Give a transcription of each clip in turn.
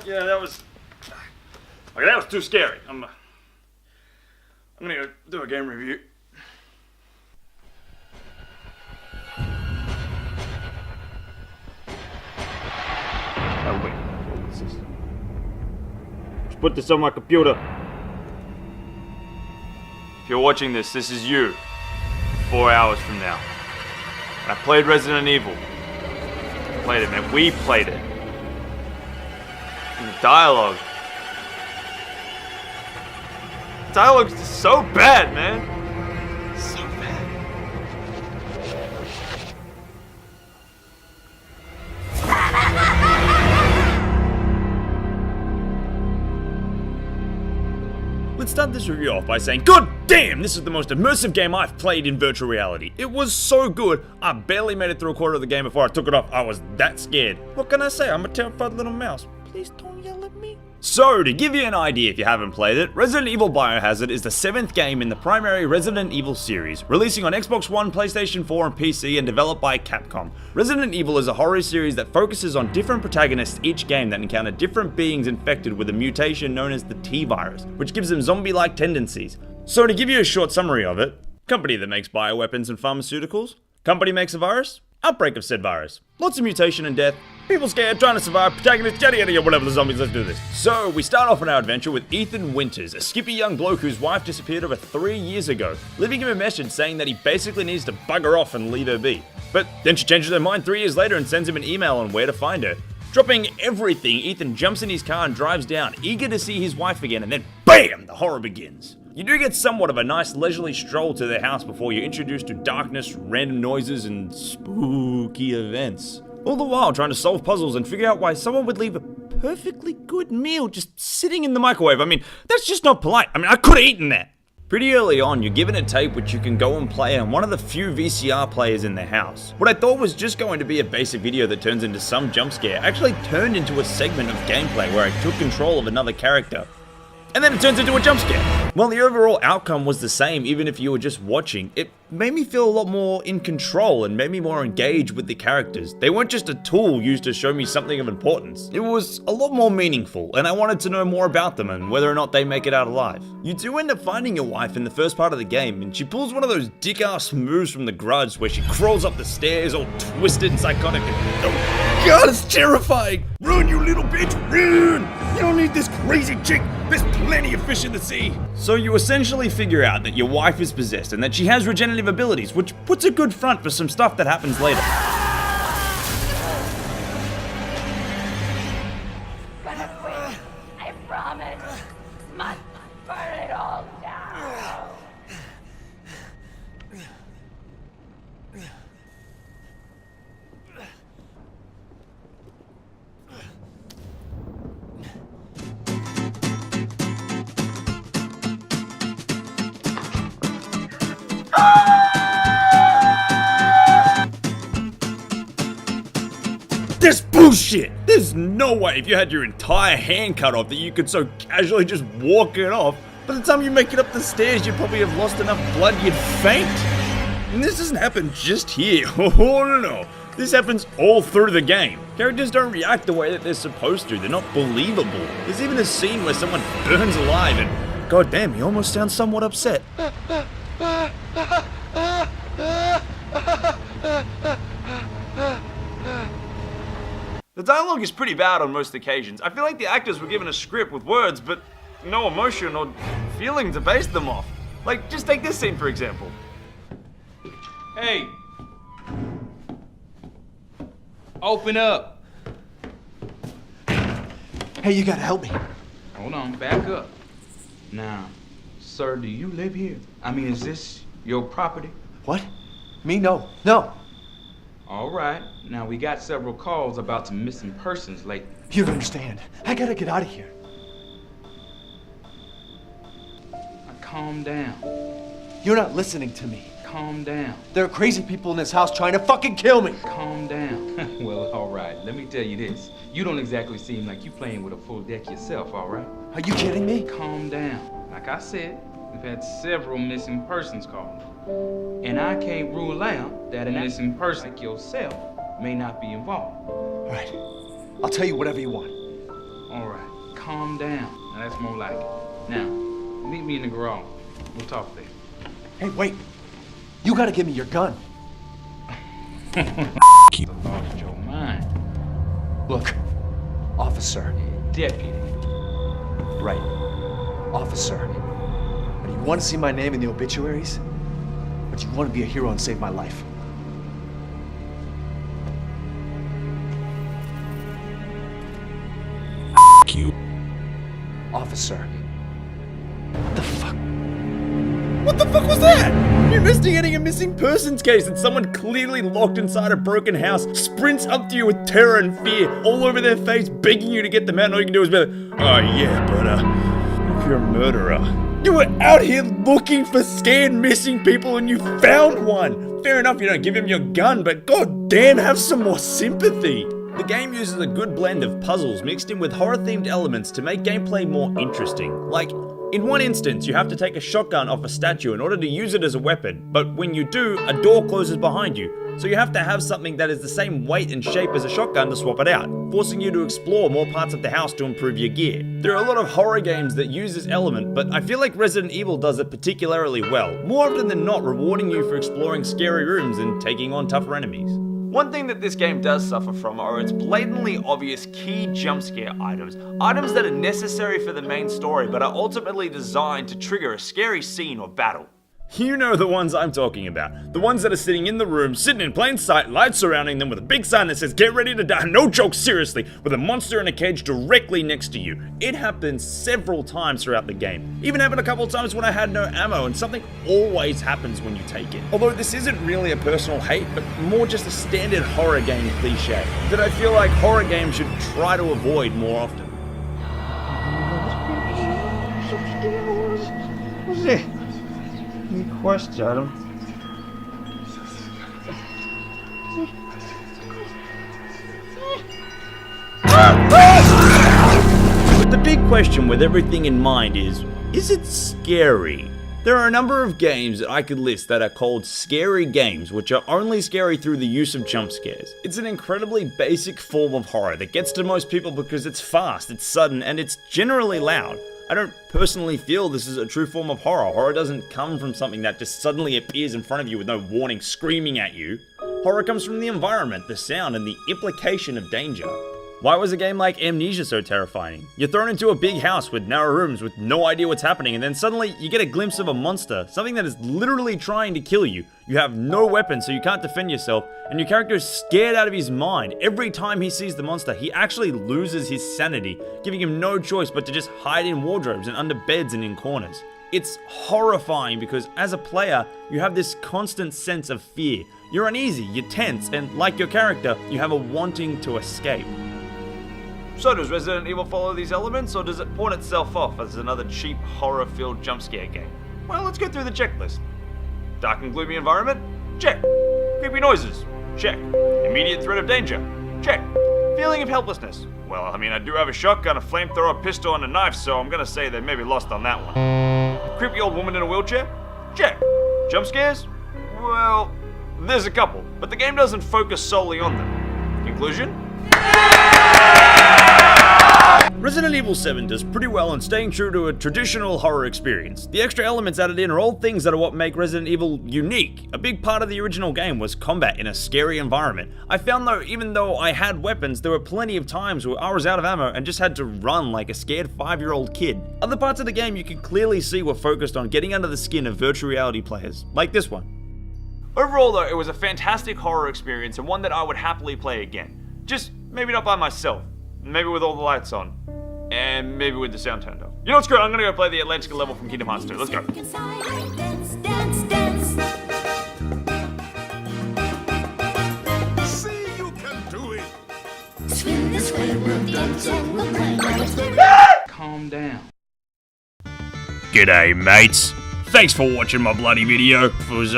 Yeah, that was too scary. I'm gonna go do a game review. Oh wait, what's this? Just put this on my computer. If you're watching this, this is you. 4 hours from now. And I played Resident Evil. Played it, man. We played it. And the dialogue. Dialogue's just so bad, man. So bad. Let's start this review off by saying, God damn, this is the most immersive game I've played in virtual reality. It was so good, I barely made it through a quarter of the game before I took it off. I was that scared. What can I say? I'm a terrified little mouse. Please don't yell at me. So, to give you an idea if you haven't played it, Resident Evil Biohazard is the 7th game in the primary Resident Evil series, releasing on Xbox One, PlayStation 4 and PC and developed by Capcom. Resident Evil is a horror series that focuses on different protagonists each game that encounter different beings infected with a mutation known as the T-virus, which gives them zombie-like tendencies. So to give you a short summary of it, company that makes bioweapons and pharmaceuticals, company makes a virus, outbreak of said virus, lots of mutation and death, people scared, trying to survive, protagonist, yada yada yada, whatever the zombies, let's do this. So, we start off on our adventure with Ethan Winters, a skippy young bloke whose wife disappeared over 3 years ago, leaving him a message saying that he basically needs to bugger off and leave her be. But then she changes her mind 3 years later and sends him an email on where to find her. Dropping everything, Ethan jumps in his car and drives down, eager to see his wife again, and then BAM! The horror begins. You do get somewhat of a nice leisurely stroll to their house before you're introduced to darkness, random noises, and spooky events. All the while trying to solve puzzles and figure out why someone would leave a perfectly good meal just sitting in the microwave. I mean, that's just not polite. I mean, I could have eaten that. Pretty early on, you're given a tape which you can go and play on one of the few VCR players in the house. What I thought was just going to be a basic video that turns into some jump scare actually turned into a segment of gameplay where I took control of another character. And then it turns into a jump scare. While the overall outcome was the same even if you were just watching, it made me feel a lot more in control and made me more engaged with the characters. They weren't just a tool used to show me something of importance. It was a lot more meaningful, and I wanted to know more about them and whether or not they make it out alive. You do end up finding your wife in the first part of the game, and she pulls one of those dick-ass moves from The Grudge where she crawls up the stairs all twisted and psychotic and oh god, it's terrifying! Run, you little bitch, run! You don't need this crazy chick! There's plenty of fish in the sea! So you essentially figure out that your wife is possessed and that she has regenerative abilities, which puts a good front for some stuff that happens later. Gonna quit. I promise. Must burn it all down. This bullshit! There's no way if you had your entire hand cut off that you could so casually just walk it off. By the time you make it up the stairs, you'd probably have lost enough blood you'd faint. And this doesn't happen just here. Oh no. This happens all through the game. Characters don't react the way that they're supposed to. They're not believable. There's even a scene where someone burns alive and god damn, he almost sounds somewhat upset. The dialogue is pretty bad on most occasions. I feel like the actors were given a script with words, but no emotion or feeling to base them off. Like, just take this scene for example. Hey! Open up! Hey, you gotta help me. Hold on, back up. Now, sir, do you live here? I mean, is this your property? What? Me? No. No. All right. Now, we got several calls about some missing persons lately. You don't understand. I gotta get out of here. Now, calm down. You're not listening to me. Calm down. There are crazy people in this house trying to fucking kill me. Calm down. Well, all right. Let me tell you this. You don't exactly seem like you playing with a full deck yourself, all right? Are you kidding me? Calm down. Like I said, we've had several missing persons calls. And I can't rule out that a missing person like yourself may not be involved. All right. I'll tell you whatever you want. All right. Calm down. Now, that's more like it. Now, meet me in the garage. We'll talk there. Hey, wait. You gotta give me your gun. You lost your mind. Look, officer. Deputy. Right. Officer. Do you want to see my name in the obituaries? Or do you want to be a hero and save my life? You. Officer. What the fuck? What the fuck was that? You're investigating a missing persons case and someone clearly locked inside a broken house sprints up to you with terror and fear all over their face, begging you to get them out. And all you can do is be like, oh yeah, but if you're a murderer. You were out here looking for scared missing people and you found one. Fair enough, you don't give him your gun, but goddamn, have some more sympathy. The game uses a good blend of puzzles mixed in with horror-themed elements to make gameplay more interesting. Like, in one instance, you have to take a shotgun off a statue in order to use it as a weapon, but when you do, a door closes behind you, so you have to have something that is the same weight and shape as a shotgun to swap it out, forcing you to explore more parts of the house to improve your gear. There are a lot of horror games that use this element, but I feel like Resident Evil does it particularly well, more often than not rewarding you for exploring scary rooms and taking on tougher enemies. One thing that this game does suffer from are its blatantly obvious key jump scare items that are necessary for the main story but are ultimately designed to trigger a scary scene or battle. You know the ones I'm talking about. The ones that are sitting in the room, sitting in plain sight, lights surrounding them with a big sign that says get ready to die, no joke, seriously, with a monster in a cage directly next to you. It happens several times throughout the game. Even happened a couple of times when I had no ammo, and something always happens when you take it. Although this isn't really a personal hate, but more just a standard horror game cliche that I feel like horror games should try to avoid more often. What's it? Any question, Adam? But the big question with everything in mind is it scary? There are a number of games that I could list that are called scary games, which are only scary through the use of jump scares. It's an incredibly basic form of horror that gets to most people because it's fast, it's sudden, and it's generally loud. I don't personally feel this is a true form of horror. Horror doesn't come from something that just suddenly appears in front of you with no warning screaming at you. Horror comes from the environment, the sound, and the implication of danger. Why was a game like Amnesia so terrifying? You're thrown into a big house with narrow rooms with no idea what's happening, and then suddenly you get a glimpse of a monster, something that is literally trying to kill you. You have no weapon, so you can't defend yourself, and your character is scared out of his mind. Every time he sees the monster, he actually loses his sanity, giving him no choice but to just hide in wardrobes and under beds and in corners. It's horrifying because as a player, you have this constant sense of fear. You're uneasy, you're tense, and like your character, you have a wanting to escape. So does Resident Evil follow these elements, or does it pawn itself off as another cheap, horror-filled jump scare game? Well, let's go through the checklist. Dark and gloomy environment? Check. Creepy noises? Check. Immediate threat of danger? Check. Feeling of helplessness? Well, I mean, I do have a shotgun, a flamethrower, a pistol, and a knife, so I'm gonna say they may be lost on that one. Creepy old woman in a wheelchair? Check. Jump scares? Well, there's a couple, but the game doesn't focus solely on them. Conclusion? Resident Evil 7 does pretty well in staying true to a traditional horror experience. The extra elements added in are all things that are what make Resident Evil unique. A big part of the original game was combat in a scary environment. I found though, even though I had weapons, there were plenty of times where I was out of ammo and just had to run like a scared 5-year-old kid. Other parts of the game you can clearly see were focused on getting under the skin of virtual reality players, like this one. Overall though, it was a fantastic horror experience and one that I would happily play again. Just maybe not by myself. Maybe with all the lights on. And maybe with the sound turned off. You know what's good? I'm gonna go play the Atlantica level from Kingdom Hearts 2. Let's go. See, you can do it. Swim this way, we'll dance and we'll climb. Calm down. G'day mates. Thanks for watching my bloody video. It was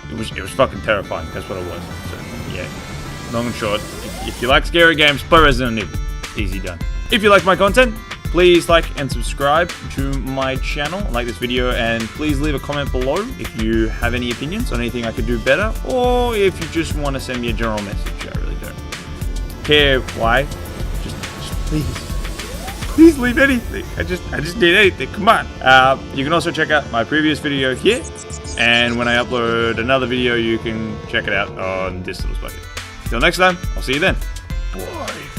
It was fucking terrifying. That's what it was. So yeah, long and short. If you like scary games, play Resident Evil. Easy done. If you like my content, please like and subscribe to my channel, like this video, and please leave a comment below if you have any opinions on anything I could do better, or if you just want to send me a general message. I really don't care why. Just please leave anything. I just need anything. Come on. You can also check out my previous video here, and when I upload another video, you can check it out on this little bucket. Till next time, I'll see you then. Bye.